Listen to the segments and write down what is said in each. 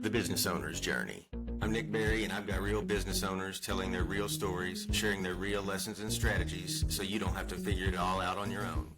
The Business Owner's Journey. I'm Nick Berry, and I've got real business owners telling their real stories, sharing their real lessons and strategies, so you don't have to figure it all out on your own.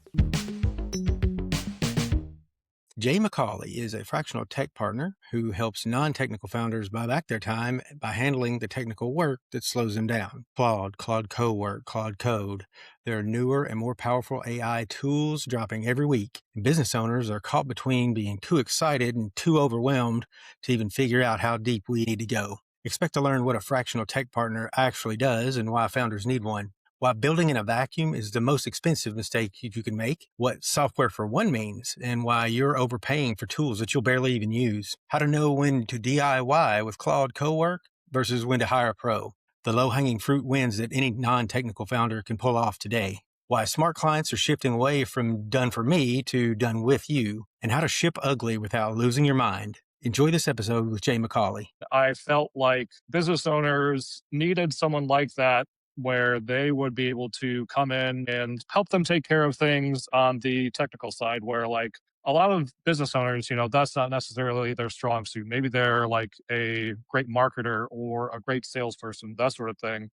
Jay McCauley is a fractional tech partner who helps non-technical founders buy back their time by handling the technical work that slows them down. Claude Cowork, Claude Code. There are newer and more powerful AI tools dropping every week. Business owners are caught between being too excited and too overwhelmed to even figure out how deep we need to go. Expect to learn what a fractional tech partner actually does and why founders need one. Why building in a vacuum is the most expensive mistake you can make, what software for one means, and why you're overpaying for tools that you'll barely even use. How to know when to DIY with Claude Cowork versus when to hire a pro. The low-hanging fruit wins that any non-technical founder can pull off today. Why smart clients are shifting away from done for me to done with you, and how to ship ugly without losing your mind. Enjoy this episode with Jay McCauley. I felt like business owners needed someone like that, where they would be able to come in and help them take care of things on the technical side, where like a lot of business owners, that's not necessarily their strong suit. Maybe they're like a great marketer or a great salesperson, that sort of thing.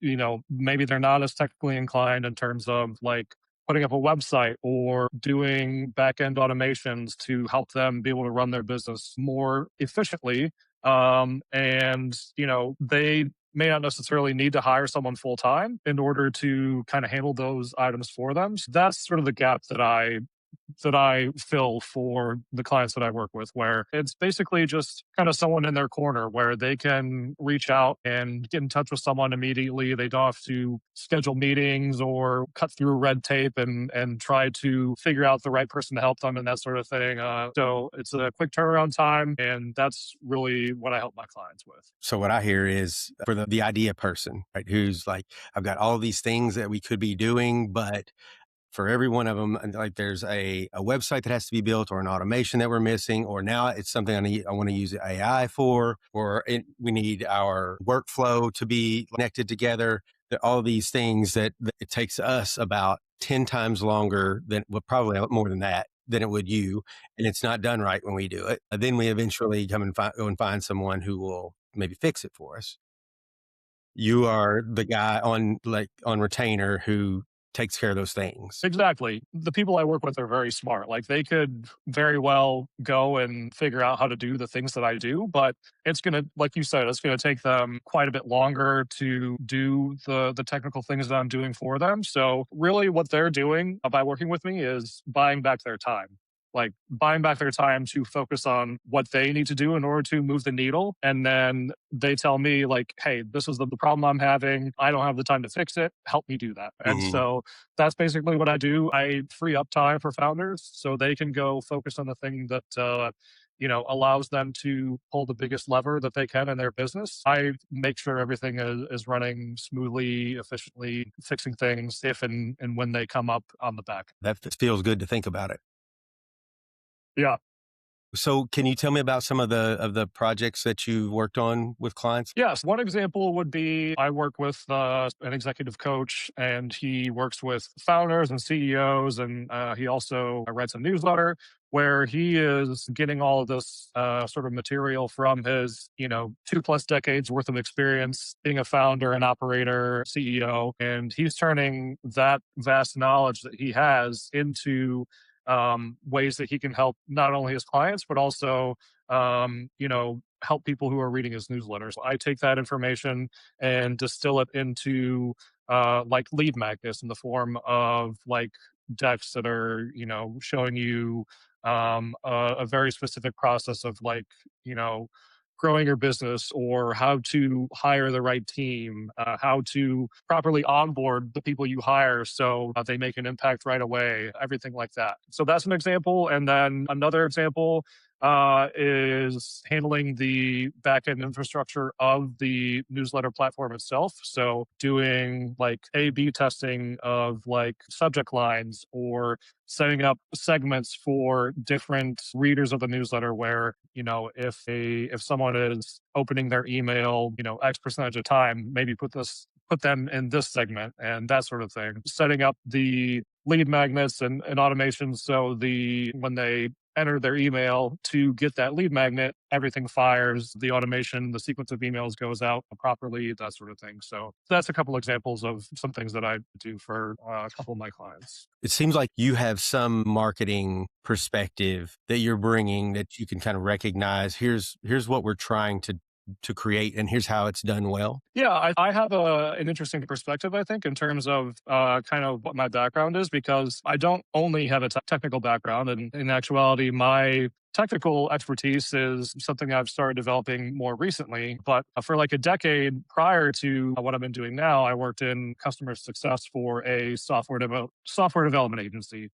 Maybe they're not as technically inclined in terms of like putting up a website or doing back-end automations to help them be able to run their business more efficiently. They may not necessarily need to hire someone full-time in order to kind of handle those items for them. So that's sort of the gap that I fill for the clients that I work with, where it's basically just kind of someone in their corner where they can reach out and get in touch with someone immediately. They don't have to schedule meetings or cut through red tape and try to figure out the right person to help them and that sort of thing. So it's a quick turnaround time, and that's really what I help my clients with. So what I hear is for the idea person, right, who's like, I've got all these things that we could be doing, but for every one of them, like there's a website that has to be built, or an automation that we're missing, or now it's something I want to use AI for, or we need our workflow to be connected together. All these things that it takes us about 10 times longer than, well, probably more than that, than it would you. And it's not done right when we do it. Then we eventually go and find someone who will maybe fix it for us. You are the guy on retainer who takes care of those things. Exactly. The people I work with are very smart. Like they could very well go and figure out how to do the things that I do, but it's going to, like you said, it's going to take them quite a bit longer to do the technical things that I'm doing for them. So really what they're doing by working with me is buying back their time. Like buying back their time to focus on what they need to do in order to move the needle. And then they tell me like, hey, this is the problem I'm having. I don't have the time to fix it. Help me do that. And so that's basically what I do. I free up time for founders so they can go focus on the thing that, allows them to pull the biggest lever that they can in their business. I make sure everything is running smoothly, efficiently, fixing things if and when they come up on the back. That feels good to think about it. Yeah. So can you tell me about some of the projects that you worked on with clients? Yes. One example would be I work with an executive coach, and he works with founders and CEOs. And he also writes a newsletter where he is getting all of this sort of material from his, 2+ decades worth of experience being a founder, an operator, CEO. And he's turning that vast knowledge that he has into ways that he can help not only his clients, but also, help people who are reading his newsletters. I take that information and distill it into like lead magnets in the form of like decks that are, showing you a very specific process of like, growing your business, or how to hire the right team, how to properly onboard the people you hire so they make an impact right away, everything like that. So that's an example. And then another example is handling the backend infrastructure of the newsletter platform itself. So doing like A/B testing of like subject lines, or setting up segments for different readers of the newsletter where, if someone is opening their email, X percentage of time, maybe put them in this segment and that sort of thing. Setting up the lead magnets and automations so when they enter their email to get that lead magnet, everything fires, the automation, the sequence of emails goes out properly, that sort of thing. So that's a couple examples of some things that I do for a couple of my clients. It seems like you have some marketing perspective that you're bringing that you can kind of recognize. Here's what we're trying to create, and here's how it's done well. Yeah, I have an interesting perspective, I think, in terms of kind of what my background is, because I don't only have a technical background. And in actuality, my technical expertise is something I've started developing more recently. But for like a decade prior to what I've been doing now, I worked in customer success for a software development agency.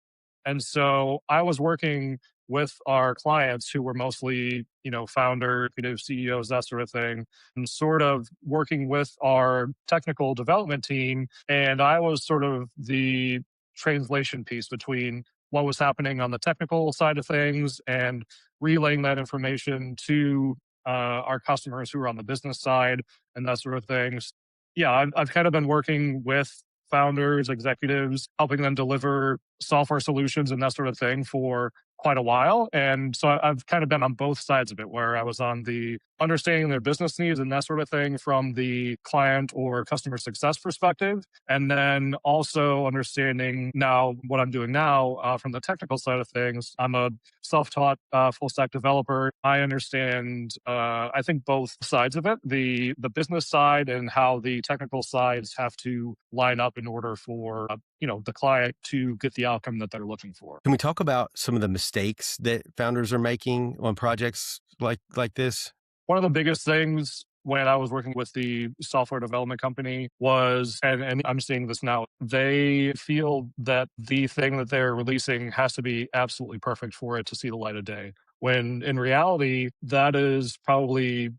And so I was working with our clients who were mostly, founder, CEOs, that sort of thing, and sort of working with our technical development team. And I was sort of the translation piece between what was happening on the technical side of things and relaying that information to our customers who are on the business side and that sort of things. Yeah, I've kind of been working with founders, executives, helping them deliver software solutions and that sort of thing for quite a while. And so I've kind of been on both sides of it, where I was on the understanding their business needs and that sort of thing from the client or customer success perspective. And then also understanding now what I'm doing now from the technical side of things. I'm a self-taught full stack developer. I understand, I think, both sides of it, the business side and how the technical sides have to line up in order for the client to get the outcome that they're looking for. Can we talk about some of the mistakes that founders are making on projects like this? One of the biggest things when I was working with the software development company was, and I'm seeing this now, they feel that the thing that they're releasing has to be absolutely perfect for it to see the light of day. When in reality, that is probably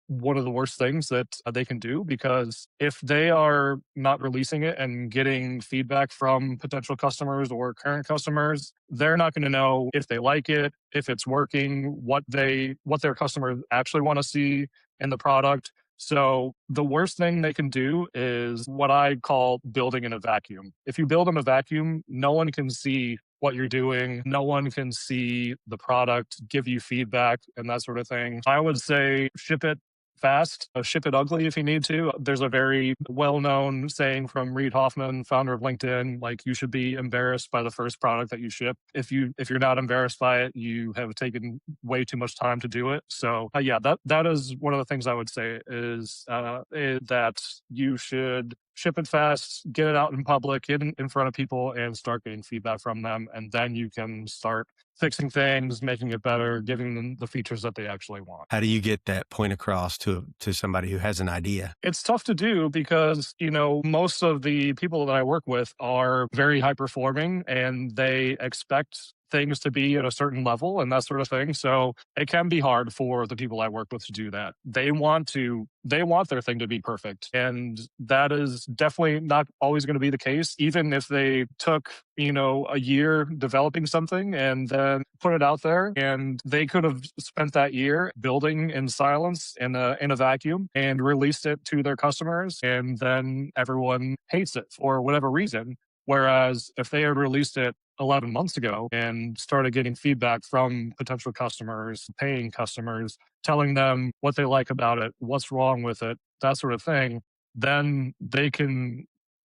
one of the worst things that they can do, because if they are not releasing it and getting feedback from potential customers or current customers, they're not going to know if they like it, if it's working, what their customers actually want to see in the product. So the worst thing they can do is what I call building in a vacuum. If you build in a vacuum, no one can see what you're doing. No one can see the product, give you feedback and that sort of thing. I would say ship it fast, ship it ugly if you need to. There's a very well-known saying from Reid Hoffman, founder of LinkedIn, like, you should be embarrassed by the first product that you ship. If you're not embarrassed by it, you have taken way too much time to do it. So that is one of the things I would say is that you should ship it fast, get it out in public, get in front of people, and start getting feedback from them. And then you can start fixing things, making it better, giving them the features that they actually want. How do you get that point across to somebody who has an idea? It's tough to do because, most of the people that I work with are very high performing and they expect things to be at a certain level and that sort of thing. So it can be hard for the people I work with to do that. They want their thing to be perfect. And that is definitely not always going to be the case. Even if they took, a year developing something and then put it out there, and they could have spent that year building in silence in a vacuum and released it to their customers. And then everyone hates it for whatever reason. Whereas if they had released it 11 months ago and started getting feedback from potential customers, paying customers, telling them what they like about it, what's wrong with it, that sort of thing, then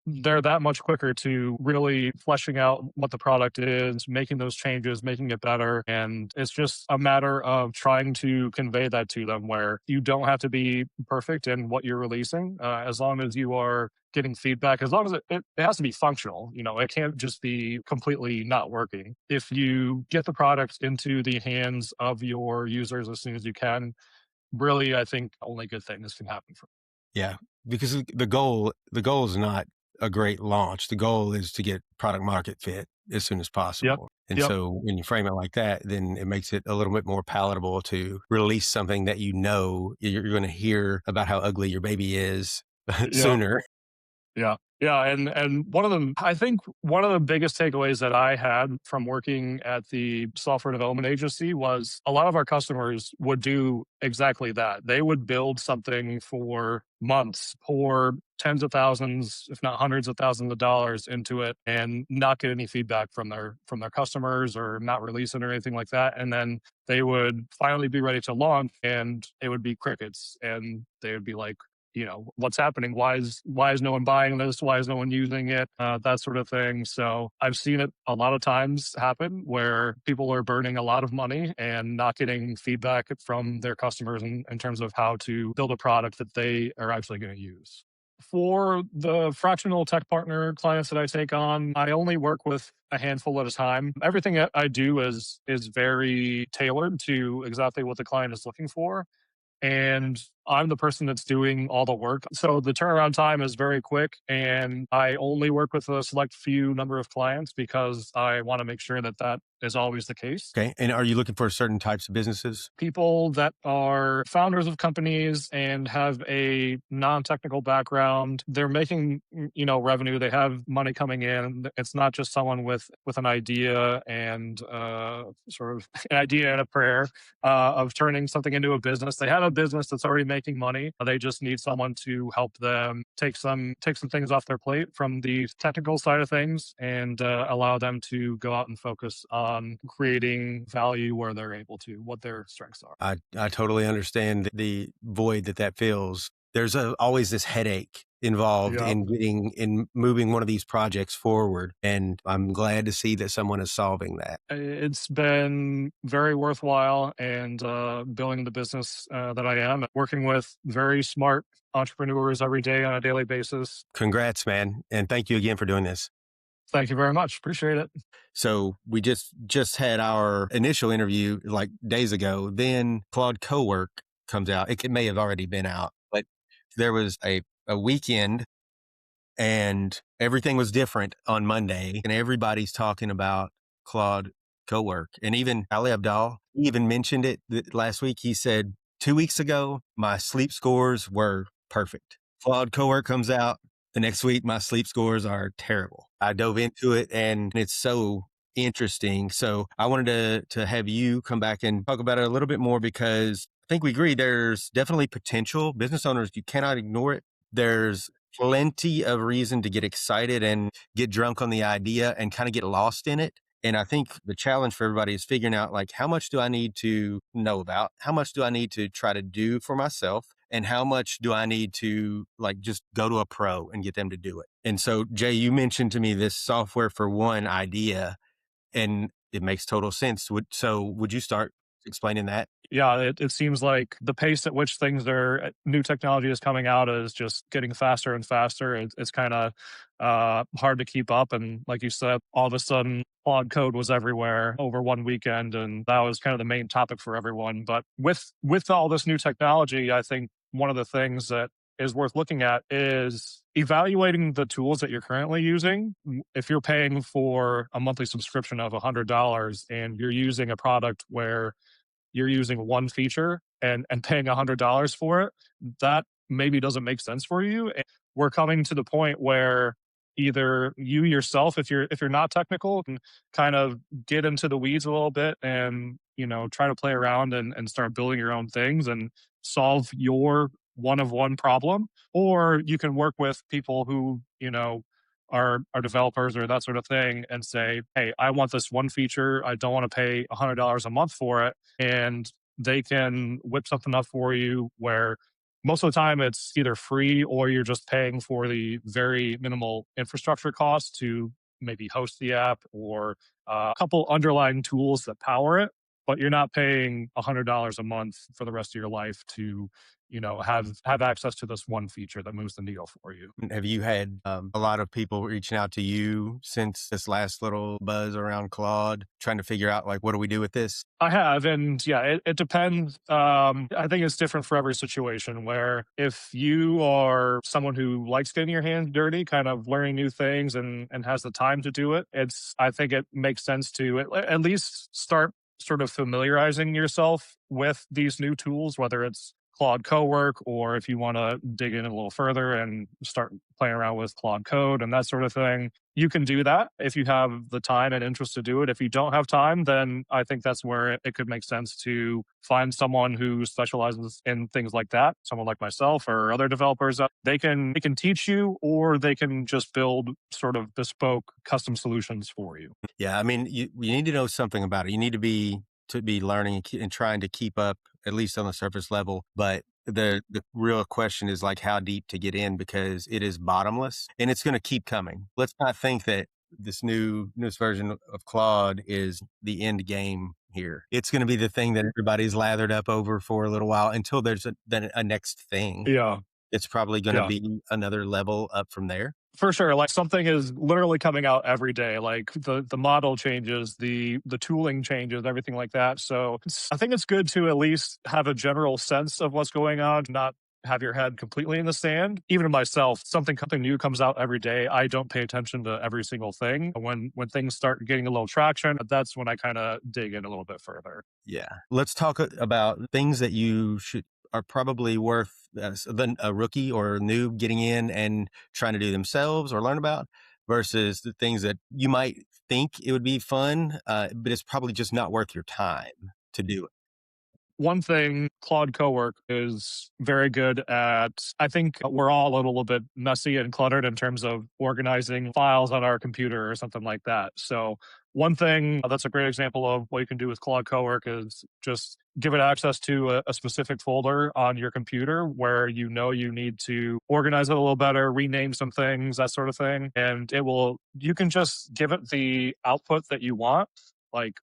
they're that much quicker to really fleshing out what the product is, making those changes, making it better. And it's just a matter of trying to convey that to them, where you don't have to be perfect in what you're releasing, as long as you are getting feedback, as long as it has to be functional. It can't just be completely not working. If you get the product into the hands of your users as soon as you can, really, I think only good things can happen from it. Yeah, because the goal is not a great launch. The goal is to get product market fit as soon as possible. Yep. And so when you frame it like that, then it makes it a little bit more palatable to release something that you're going to hear about how ugly your baby is sooner. Yeah. Yeah. And one of them, I think one of the biggest takeaways that I had from working at the software development agency was a lot of our customers would do exactly that. They would build something for months, pour tens of thousands, if not hundreds of thousands of dollars into it and not get any feedback from their customers or not release it or anything like that. And then they would finally be ready to launch and it would be crickets. And they would be like, what's happening, why is no one buying this, why is no one using it, that sort of thing. So I've seen it a lot of times happen where people are burning a lot of money and not getting feedback from their customers in terms of how to build a product that they are actually going to use. For the fractional tech partner clients that I take on, I only work with a handful at a time. Everything that I do is very tailored to exactly what the client is looking for, and I'm the person that's doing all the work. So the turnaround time is very quick, and I only work with a select few number of clients because I want to make sure that that is always the case. Okay. And are you looking for certain types of businesses? People that are founders of companies and have a non-technical background, they're making, revenue, they have money coming in. It's not just someone with an idea and sort of an idea and a prayer of turning something into a business. They have a business that's already making money. They just need someone to help them take some things off their plate from the technical side of things and allow them to go out and focus on creating value where they're able to, what their strengths are. I totally understand the void that fills. There's always this headache involved Yeah. in moving one of these projects forward. And I'm glad to see that someone is solving that. It's been very worthwhile and building the business that I am, working with very smart entrepreneurs every day on a daily basis. Congrats, man. And thank you again for doing this. Thank you very much. Appreciate it. So we just had our initial interview like days ago. Then Claude Cowork comes out. It may have already been out, but there was a weekend and everything was different on Monday. And everybody's talking about Claude Cowork. And even Ali Abdal even mentioned it last week. He said, 2 weeks ago, my sleep scores were perfect. Claude Cowork comes out. The next week, my sleep scores are terrible. I dove into it and it's so interesting. So I wanted to have you come back and talk about it a little bit more because I think we agree there's definitely potential. Business owners, you cannot ignore it. There's plenty of reason to get excited and get drunk on the idea and kind of get lost in it. And I think the challenge for everybody is figuring out like, how much do I need to know about? How much do I need to try to do for myself? And how much do I need to like just go to a pro and get them to do it? And so, Jay, you mentioned to me this software for one idea, and it makes total sense. Would you start explaining that? Yeah, it seems like the pace at which new technology is coming out is just getting faster and faster. It's kind of hard to keep up. And like you said, all of a sudden, Claude Code was everywhere over one weekend, and that was kind of the main topic for everyone. But with all this new technology, I think one of the things that is worth looking at is evaluating the tools that you're currently using. If you're paying for a monthly subscription of $100 and you're using a product where you're using one feature and paying $100 for it, that maybe doesn't make sense for you. And we're coming to the point where either you yourself, if you're not technical, can kind of get into the weeds a little bit and try to play around and start building your own things and solve your one of one problem, or you can work with people who are developers or that sort of thing and say, hey, I want this one feature, I don't want to pay $100 a month for it, and they can whip something up for you where most of the time it's either free or you're just paying for the very minimal infrastructure costs to maybe host the app or a couple underlying tools that power it, but you're not paying $100 a month for the rest of your life to have access to this one feature that moves the needle for you. Have you had a lot of people reaching out to you since this last little buzz around Claude, trying to figure out like, what do we do with this? I have, and yeah, it depends. I think it's different for every situation. Where if you are someone who likes getting your hands dirty, kind of learning new things, and has the time to do it, I think it makes sense to at least start sort of familiarizing yourself with these new tools, whether it's Claude Cowork, or if you want to dig in a little further and start playing around with Claude Code and that sort of thing, you can do that if you have the time and interest to do it. If you don't have time, then I think that's where it could make sense to find someone who specializes in things like that, someone like myself or other developers. They can teach you, or they can just build sort of bespoke custom solutions for you. Yeah, I mean, you need to know something about it. You need to be learning and trying to keep up at least on the surface level. But the real question is like how deep to get in, because it is bottomless and it's going to keep coming. Let's not think that this newest version of Claude is the end game here. It's going to be the thing that everybody's lathered up over for a little while until there's then a next thing. Yeah. It's probably going to Yeah. be another level up from there. For sure. Like something is literally coming out every day. Like the model changes, the tooling changes, everything like that. So I think it's good to at least have a general sense of what's going on, not have your head completely in the sand. Even myself, something new comes out every day. I don't pay attention to every single thing. When things start getting a little traction, that's when I kind of dig in a little bit further. Yeah. Let's talk about things that you are probably worth than a rookie or a noob getting in and trying to do themselves or learn about, versus the things that you might think it would be fun, but it's probably just not worth your time to do it. One thing Claude Cowork is very good at, I think we're all a little bit messy and cluttered in terms of organizing files on our computer or something like that. So one thing that's a great example of what you can do with Claude Cowork is just give it access to a specific folder on your computer where you know you need to organize it a little better, rename some things, that sort of thing. And you can just give it the output that you want. Like,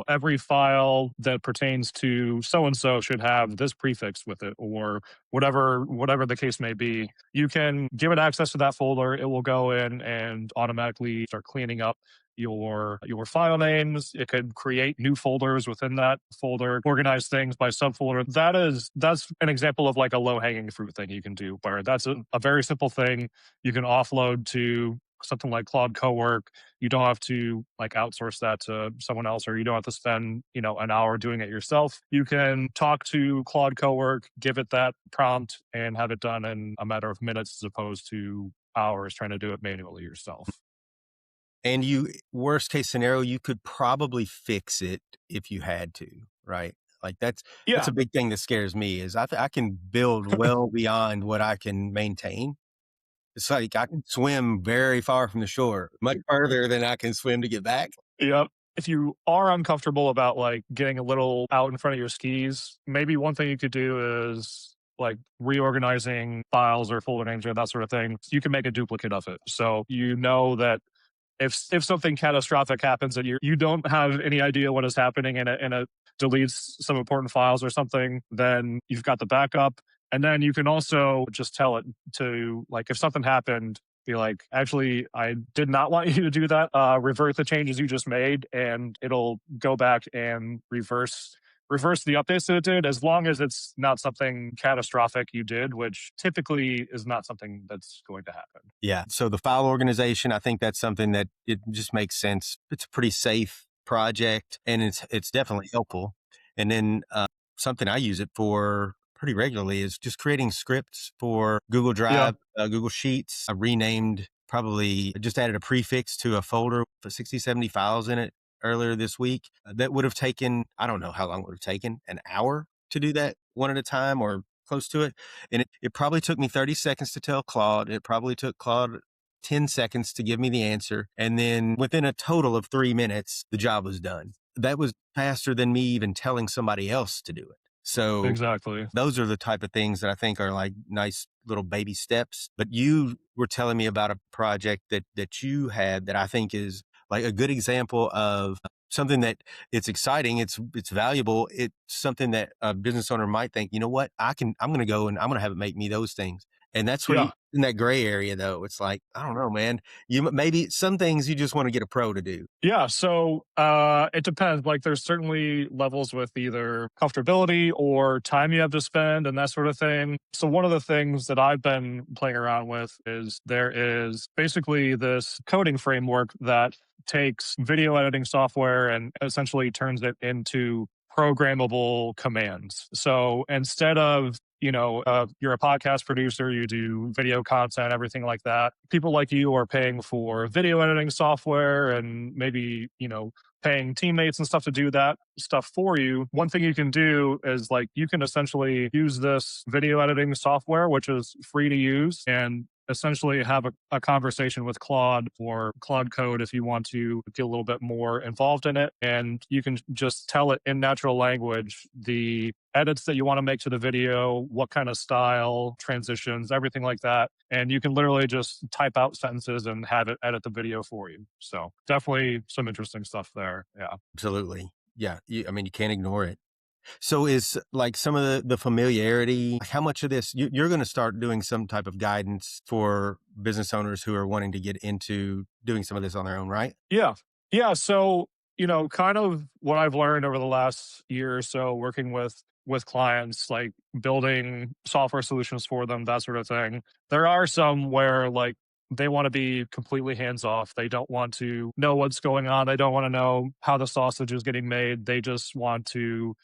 every file that pertains to so and so should have this prefix with it, or whatever the case may be. You can give it access to that folder. It will go in and automatically start cleaning up your file names. It could create new folders within that folder, organize things by subfolder. That's an example of like a low hanging fruit thing you can do, where that's a very simple thing you can offload to something like Claude Cowork. You don't have to like outsource that to someone else, or you don't have to spend, an hour doing it yourself. You can talk to Claude Cowork, give it that prompt, and have it done in a matter of minutes as opposed to hours trying to do it manually yourself. And worst case scenario, you could probably fix it if you had to, right? Like that's Yeah. a big thing that scares me is I can build well beyond what I can maintain. It's like I can swim very far from the shore, much further than I can swim to get back. Yep. If you are uncomfortable about like getting a little out in front of your skis, maybe one thing you could do is like reorganizing files or folder names or that sort of thing. You can make a duplicate of it. So you know that if something catastrophic happens and you don't have any idea what is happening and it deletes some important files or something, then you've got the backup. And then you can also just tell it to, like, if something happened, be like, actually, I did not want you to do that. Revert the changes you just made, and it'll go back and reverse the updates that it did, as long as it's not something catastrophic you did, which typically is not something that's going to happen. Yeah. So the file organization, I think that's something that it just makes sense. It's a pretty safe project, and it's definitely helpful. And then something I use it for pretty regularly is just creating scripts for Google Yeah. Drive, Google Sheets. I renamed, probably just added a prefix to a folder for 60, 70 files in it earlier this week. That would have taken, I don't know how long it would have taken, an hour to do that one at a time or close to it. And it probably took me 30 seconds to tell Claude. It probably took Claude 10 seconds to give me the answer. And then within a total of 3 minutes, the job was done. That was faster than me even telling somebody else to do it. So Exactly. those are the type of things that I think are like nice little baby steps. But you were telling me about a project that you had that I think is like a good example of something that it's exciting, it's valuable. It's something that a business owner might think, you know what, I'm going to go and I'm going to have it make me those things. And that's where Yeah. in that gray area though, it's like, I don't know, man, maybe some things you just want to get a pro to do. Yeah, so it depends. Like, there's certainly levels with either comfortability or time you have to spend and that sort of thing. So one of the things that I've been playing around with is there is basically this coding framework that takes video editing software and essentially turns it into programmable commands. So instead of, you're a podcast producer, you do video content, everything like that. People like you are paying for video editing software and maybe, paying teammates and stuff to do that stuff for you. One thing you can do is like you can essentially use this video editing software, which is free to use, and essentially have a conversation with Claude or Claude Code if you want to get a little bit more involved in it. And you can just tell it in natural language the edits that you want to make to the video, what kind of style, transitions, everything like that. And you can literally just type out sentences and have it edit the video for you. So definitely some interesting stuff there. Yeah. Absolutely. Yeah. You can't ignore it. So is like some of the familiarity, like how much of this, you're going to start doing some type of guidance for business owners who are wanting to get into doing some of this on their own, right? Yeah. Yeah. So, kind of what I've learned over the last year or so working with clients, like building software solutions for them, that sort of thing. There are some where like they want to be completely hands off. They don't want to know what's going on. They don't want to know how the sausage is getting made. They just want to,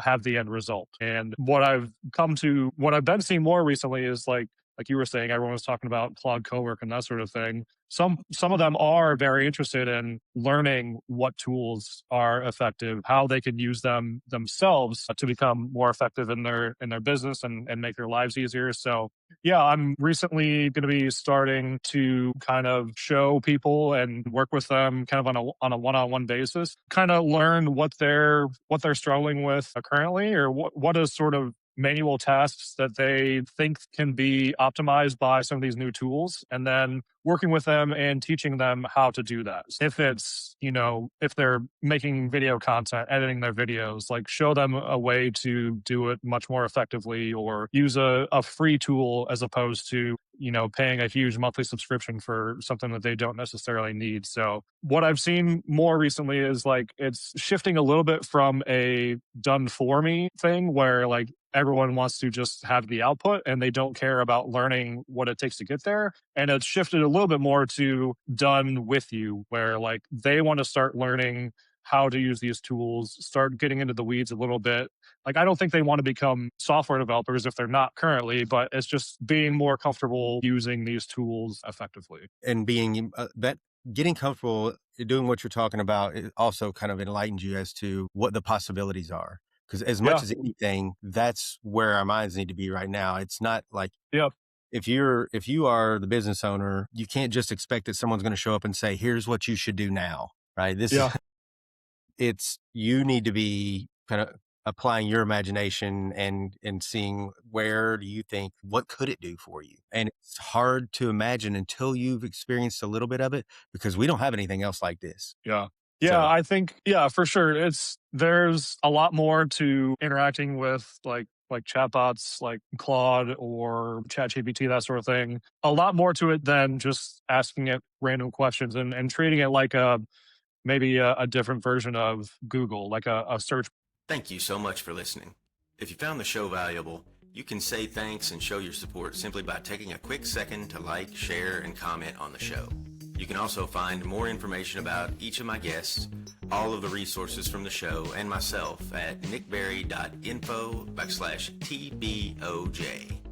have the end result. And what I've been seeing more recently is like you were saying, everyone was talking about Claude Cowork and that sort of thing. Some of them are very interested in learning what tools are effective, how they can use them themselves to become more effective in their business and make their lives easier. So yeah, I'm recently going to be starting to kind of show people and work with them kind of on a one-on-one basis, kind of learn what they're struggling with currently, or what is sort of manual tasks that they think can be optimized by some of these new tools, and then working with them and teaching them how to do that. If it's, if they're making video content, editing their videos, like show them a way to do it much more effectively, or use a free tool as opposed to, paying a huge monthly subscription for something that they don't necessarily need. So what I've seen more recently is like it's shifting a little bit from a done for me thing where like everyone wants to just have the output and they don't care about learning what it takes to get there. And it's shifted a little bit more to done with you, where like they want to start learning how to use these tools, start getting into the weeds a little bit. Like, I don't think they want to become software developers if they're not currently, but it's just being more comfortable using these tools effectively. And being getting comfortable doing what you're talking about, it also kind of enlightens you as to what the possibilities are. Because as much as anything, that's where our minds need to be right now. It's not like if you are the business owner, you can't just expect that someone's going to show up and say, "Here's what you should do now." Right? It's you need to be kind of applying your imagination and seeing where do you think, what could it do for you? And it's hard to imagine until you've experienced a little bit of it, because we don't have anything else like this. Yeah. So- Yeah, I think, for sure. There's a lot more to interacting with like chatbots like Claude or ChatGPT, that sort of thing. A lot more to it than just asking it random questions and treating it like maybe a different version of Google, like a search. Thank you so much for listening. If you found the show valuable, you can say thanks and show your support simply by taking a quick second to like, share, and comment on the show. You can also find more information about each of my guests, all of the resources from the show, and myself at nickberry.info/TBOJ.